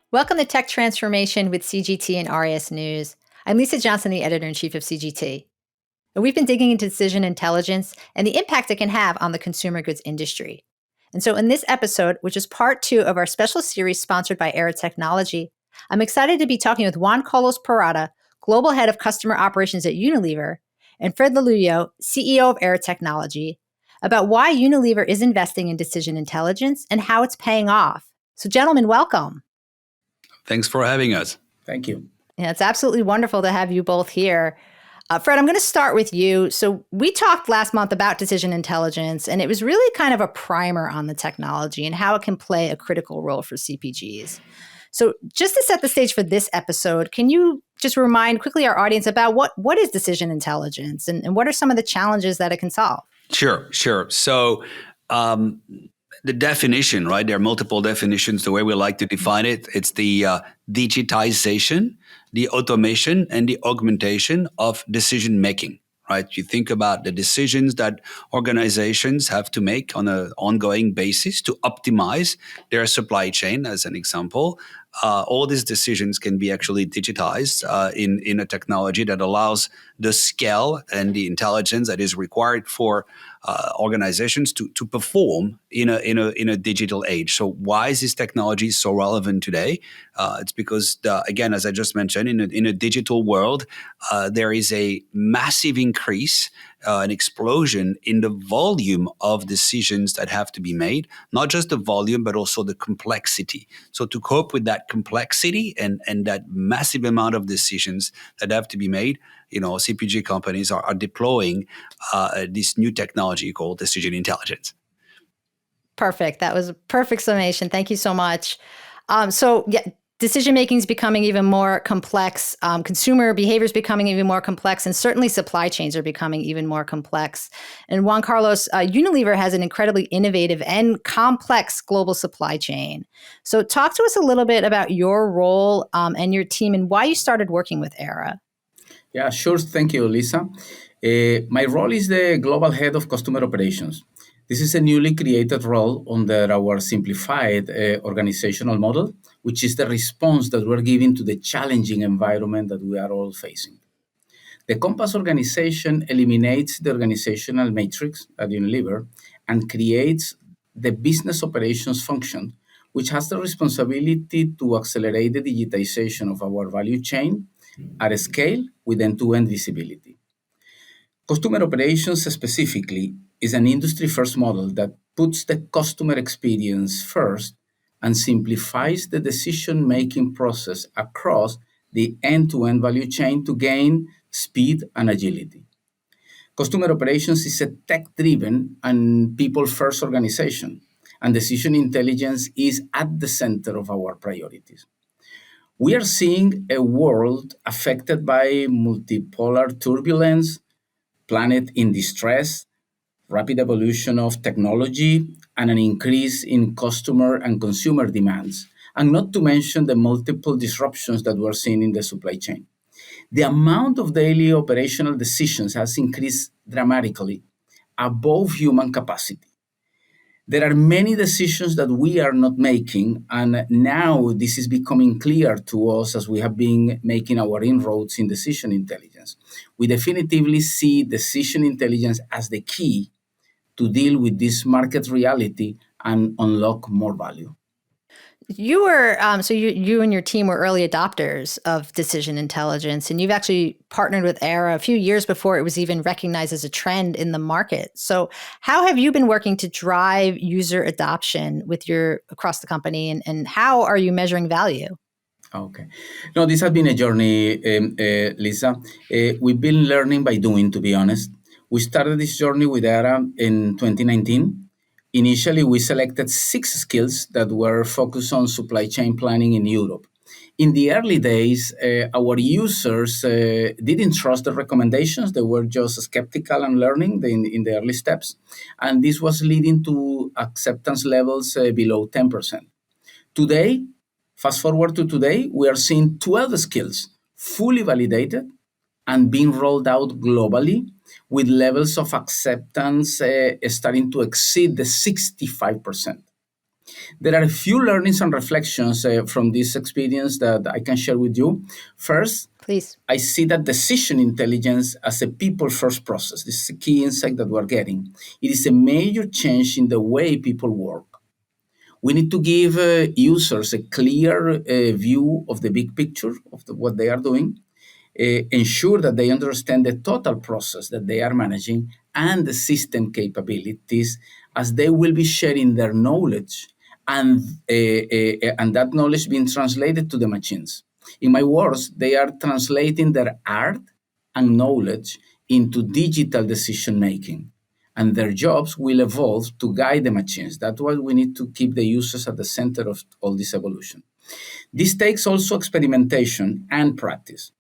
Welcome to Tech Transformation with CGT and RAS News. I'm Lisa Johnson, the editor-in-chief of CGT. And we've been digging into decision intelligence and the impact it can have on the consumer goods industry. And so in this episode, which is part 2 of our special series sponsored by Aera Technology, I'm excited to be talking with Juan Parada, Global Head of Customer Operations at Unilever, and Fred Lelulio, CEO of Aera Technology, about why Unilever is investing in decision intelligence and how it's paying off. So gentlemen, welcome. Thanks for having us. Thank you. Yeah, it's absolutely wonderful to have you both here. Fred, I'm going to start with you. So we talked last month about decision intelligence, and it was really kind of a primer on the technology and how it can play a critical role for CPGs. So just to set the stage for this episode, can you just remind quickly our audience about what is decision intelligence and what are some of the challenges that it can solve? Sure. So the definition, right? There are multiple definitions. The way we like to define it, it's the digitization, the automation, and the augmentation of decision making, right? You think about the decisions that organizations have to make on an ongoing basis to optimize their supply chain, as an example. All these decisions can be actually digitized in a technology that allows the scale and the intelligence that is required for organizations to perform in a digital age. So why is this technology so relevant today? It's because, again, as I just mentioned, in a digital world, there is a massive increase, an explosion in the volume of decisions that have to be made, not just the volume, but also the complexity. So to cope with that complexity and that massive amount of decisions that have to be made, CPG companies are deploying this new technology called decision intelligence. Perfect. That was a perfect summation. Thank you so much. Decision making is becoming even more complex. Consumer behavior is becoming even more complex, and certainly supply chains are becoming even more complex. And Juan Carlos, Unilever has an incredibly innovative and complex global supply chain. So talk to us a little bit about your role and your team and why you started working with Aera. Yeah, sure. Thank you, Lisa. My role is the Global Head of Customer Operations. This is a newly created role under our simplified organizational model, which is the response that we're giving to the challenging environment that we are all facing. The Compass organization eliminates the organizational matrix at Unilever and creates the business operations function, which has the responsibility to accelerate the digitization of our value chain at a scale with end-to-end visibility. Customer operations specifically is an industry-first model that puts the customer experience first and simplifies the decision-making process across the end-to-end value chain to gain speed and agility. Customer operations is a tech-driven and people-first organization, and decision intelligence is at the center of our priorities. We are seeing a world affected by multipolar turbulence, planet in distress, rapid evolution of technology, and an increase in customer and consumer demands, and not to mention the multiple disruptions that we're seeing in the supply chain. The amount of daily operational decisions has increased dramatically above human capacity. There are many decisions that we are not making, and now this is becoming clear to us as we have been making our inroads in decision intelligence. We definitively see decision intelligence as the key to deal with this market reality and unlock more value. You were you and your team were early adopters of decision intelligence, and you've actually partnered with Aera a few years before it was even recognized as a trend in the market. So, how have you been working to drive user adoption across the company, and how are you measuring value? Okay. No, this has been a journey, Lisa. We've been learning by doing, to be honest. We started this journey with Aera in 2019. Initially, we selected 6 skills that were focused on supply chain planning in Europe. In the early days, our users didn't trust the recommendations. They were just skeptical and learning in the early steps. And this was leading to acceptance levels below 10%. Today, fast forward to today, we are seeing 12 skills fully validated and being rolled out globally with levels of acceptance starting to exceed the 65%. There are a few learnings and reflections from this experience that I can share with you. First, Please. I see that decision intelligence as a people first process. This is a key insight that we're getting. It is a major change in the way people work. We need to give users a clear view of the big picture of what they are doing, ensure that they understand the total process that they are managing and the system capabilities, as they will be sharing their knowledge and that knowledge being translated to the machines. In my words, they are translating their art and knowledge into digital decision making, and their jobs will evolve to guide the machines. That's why we need to keep the users at the center of all this evolution. This takes also experimentation and practice.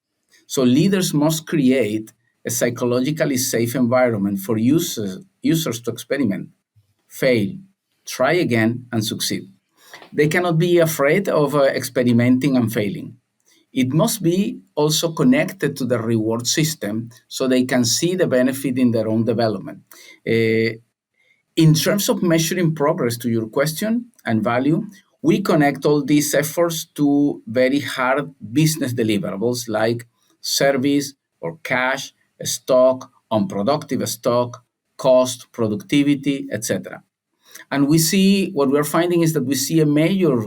So leaders must create a psychologically safe environment for users to experiment, fail, try again, and succeed. They cannot be afraid of experimenting and failing. It must be also connected to the reward system so they can see the benefit in their own development. In terms of measuring progress to your question and value, we connect all these efforts to very hard business deliverables like service or cash, stock, unproductive stock, cost, productivity, etc. And we see what we're finding is that we see a major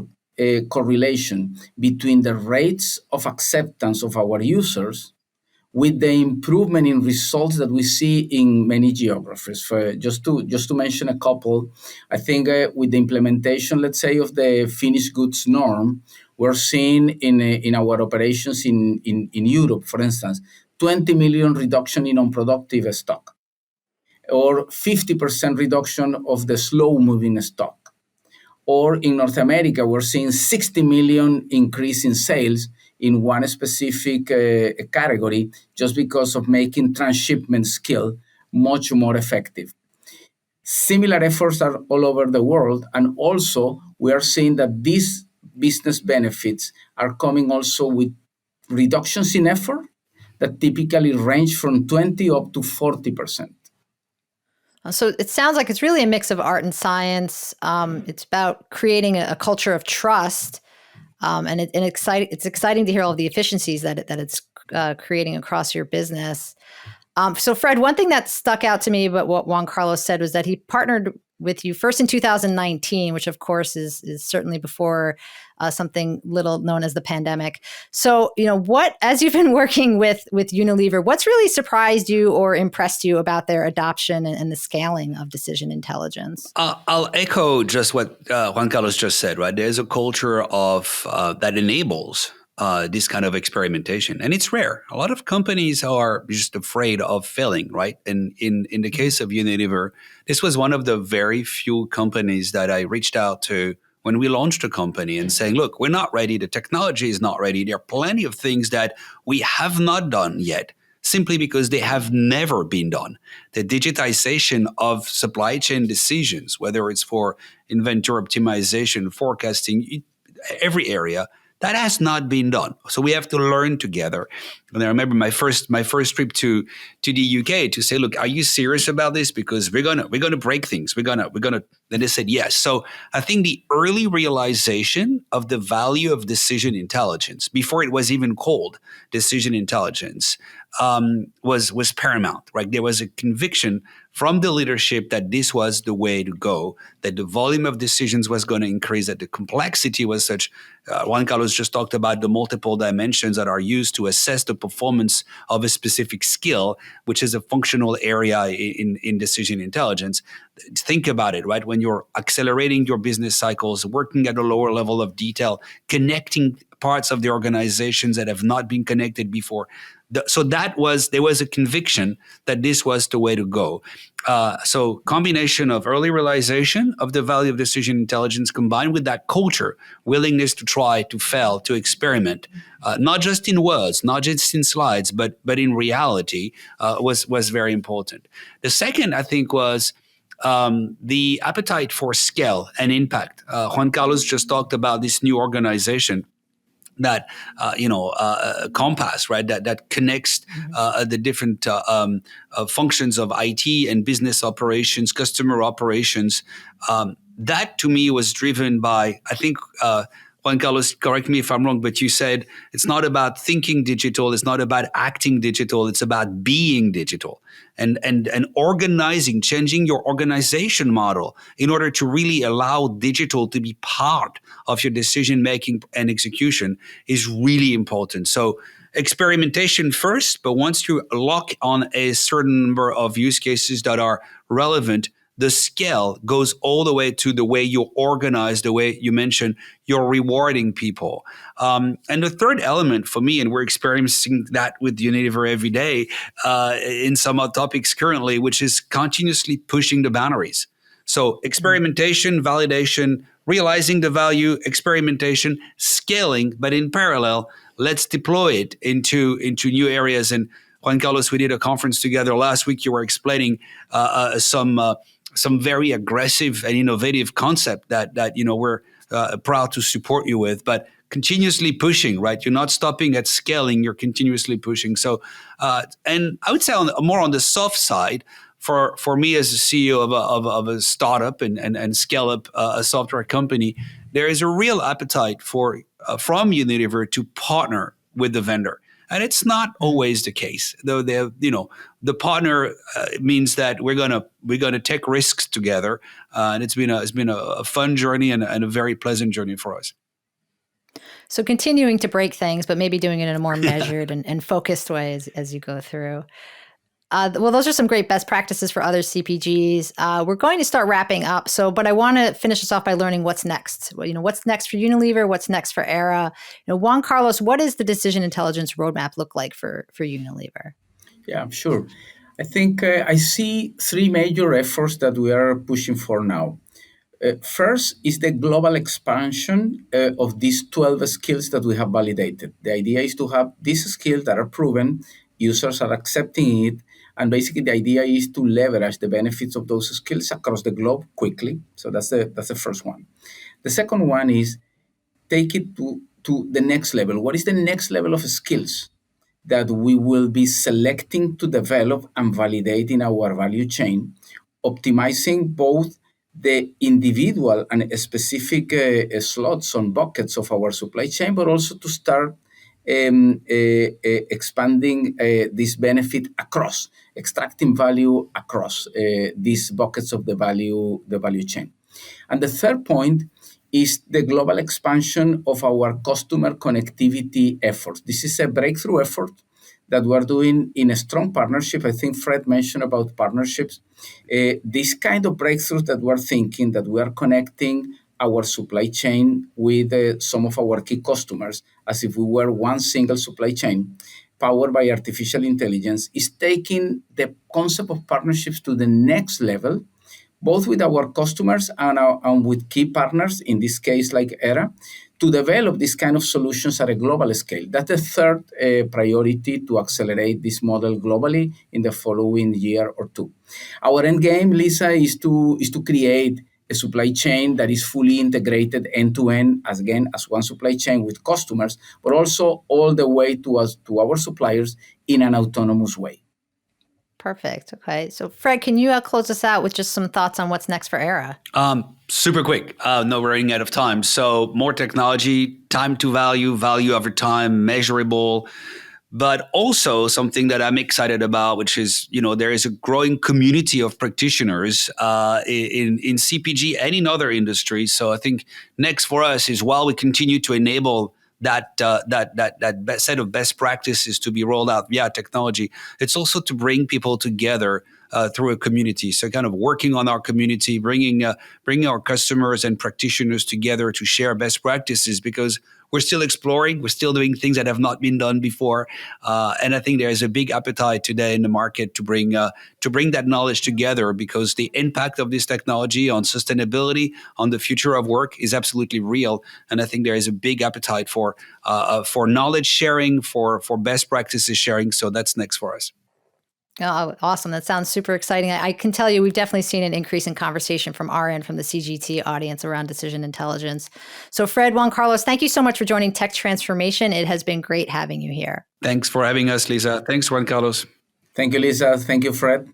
correlation between the rates of acceptance of our users with the improvement in results that we see in many geographies. Just to mention a couple, I think with the implementation, let's say, of the finished goods norm, we're seeing in our operations in Europe, for instance, 20 million reduction in unproductive stock, or 50% reduction of the slow moving stock. Or in North America, we're seeing 60 million increase in sales in one specific category just because of making transshipment skill much more effective. Similar efforts are all over the world, and also we are seeing that these business benefits are coming also with reductions in effort that typically range from 20 up to 40%. So it sounds like it's really a mix of art and science. It's about creating a culture of trust, and it's exciting to hear all of the efficiencies that it's creating across your business. So Fred, one thing that stuck out to me about what Juan Carlos said was that he partnered with you first in 2019, which of course is certainly before something little known as the pandemic. So, as you've been working with Unilever, what's really surprised you or impressed you about their adoption and the scaling of decision intelligence? I'll echo just what Juan Carlos just said, right? There's a culture of that enables this kind of experimentation. And it's rare. A lot of companies are just afraid of failing, right? And in the case of Unilever, this was one of the very few companies that I reached out to when we launched a company and saying, look, we're not ready. The technology is not ready. There are plenty of things that we have not done yet, simply because they have never been done. The digitization of supply chain decisions, whether it's for inventory optimization, forecasting, every area, that has not been done. So we have to learn together. And I remember my first trip to the UK to say, look, are you serious about this? Because we're gonna break things. We're gonna. And they said yes. So I think the early realization of the value of decision intelligence before it was even called decision intelligence was paramount. Right? There was a conviction from the leadership that this was the way to go, that the volume of decisions was going to increase, that the complexity was such. Juan Carlos just talked about the multiple dimensions that are used to assess the performance of a specific skill, which is a functional area in decision intelligence. Think about it, right? When you're accelerating your business cycles, working at a lower level of detail, connecting parts of the organizations that have not been connected before. So there was a conviction that this was the way to go. So combination of early realization of the value of decision intelligence combined with that culture, willingness to try, to fail, to experiment, not just in words, not just in slides, but in reality, was very important. The second, I think, was the appetite for scale and impact. Juan Carlos just talked about this new organization that compass, right? That connects the different functions of IT and business operations, customer operations. that to me was driven by, I think, Juan Carlos, correct me if I'm wrong, but you said it's not about thinking digital, it's not about acting digital, it's about being digital and organizing, changing your organization model in order to really allow digital to be part of your decision making and execution is really important. So experimentation first, but once you lock on a certain number of use cases that are relevant, the scale goes all the way to the way you organize, the way you mentioned you're rewarding people. And the third element for me, and we're experiencing that with Unilever every day in some other topics currently, which is continuously pushing the boundaries. So experimentation, validation, realizing the value, experimentation, scaling, but in parallel, let's deploy it into new areas. And Juan Carlos, we did a conference together last week. You were explaining some very aggressive and innovative concept that we're proud to support you with, but continuously pushing, right? You're not stopping at scaling, you're continuously pushing. So, and I would say more on the soft side, for me as a CEO of a startup and scale up a software company, there is a real appetite from Unilever to partner with the vendor. And it's not always the case, though. The partner means that we're gonna take risks together, and it's been a fun journey and a very pleasant journey for us. So continuing to break things, but maybe doing it in a more measured and focused way as you go through. Well, those are some great best practices for other CPGs. We're going to start wrapping up. But I want to finish this off by learning what's next. Well, what's next for Unilever? What's next for Aera? Juan Carlos, what does the decision intelligence roadmap look like for Unilever? Yeah, sure. I think I see three major efforts that we are pushing for now. First is the global expansion of these 12 skills that we have validated. The idea is to have these skills that are proven, users are accepting it, and basically the idea is to leverage the benefits of those skills across the globe quickly. So that's the first one. The second one is take it to the next level. What is the next level of skills that we will be selecting to develop and validate in our value chain, optimizing both the individual and specific slots on buckets of our supply chain, but also to start expanding this benefit across, extracting value across these buckets of the value chain. And the third point is the global expansion of our customer connectivity efforts. This is a breakthrough effort that we're doing in a strong partnership. I think Fred mentioned about partnerships. This kind of breakthroughs that we're thinking, that we are connecting our supply chain with some of our key customers as if we were one single supply chain powered by artificial intelligence, is taking the concept of partnerships to the next level, both with our customers and with key partners, in this case like Aera, to develop this kind of solutions at a global scale. That's the third priority, to accelerate this model globally in the following year or two. Our end game, Lisa, is to create a supply chain that is fully integrated end-to-end, as one supply chain with customers, but also all the way to our suppliers in an autonomous way. Perfect. Okay. So Fred, can you close us out with just some thoughts on what's next for Aera? Super quick. No, we're running out of time. So more technology, time to value over time, measurable, but also something that I'm excited about, which is, there is a growing community of practitioners in CPG and in other industries. So I think next for us is, while we continue to enable that set of best practices to be rolled out via technology, it's also to bring people together through a community. So kind of working on our community, bringing our customers and practitioners together to share best practices, because we're still exploring, we're still doing things that have not been done before, and I think there is a big appetite today in the market to bring that knowledge together, because the impact of this technology on sustainability, on the future of work, is absolutely real, and I think there is a big appetite for knowledge sharing, for best practices sharing. So that's next for us. Oh, awesome. That sounds super exciting. I can tell you we've definitely seen an increase in conversation from our end, from the CGT audience, around decision intelligence. So Fred, Juan Carlos, thank you so much for joining Tech Transformation. It has been great having you here. Thanks for having us, Lisa. Thanks, Juan Carlos. Thank you, Lisa. Thank you, Fred.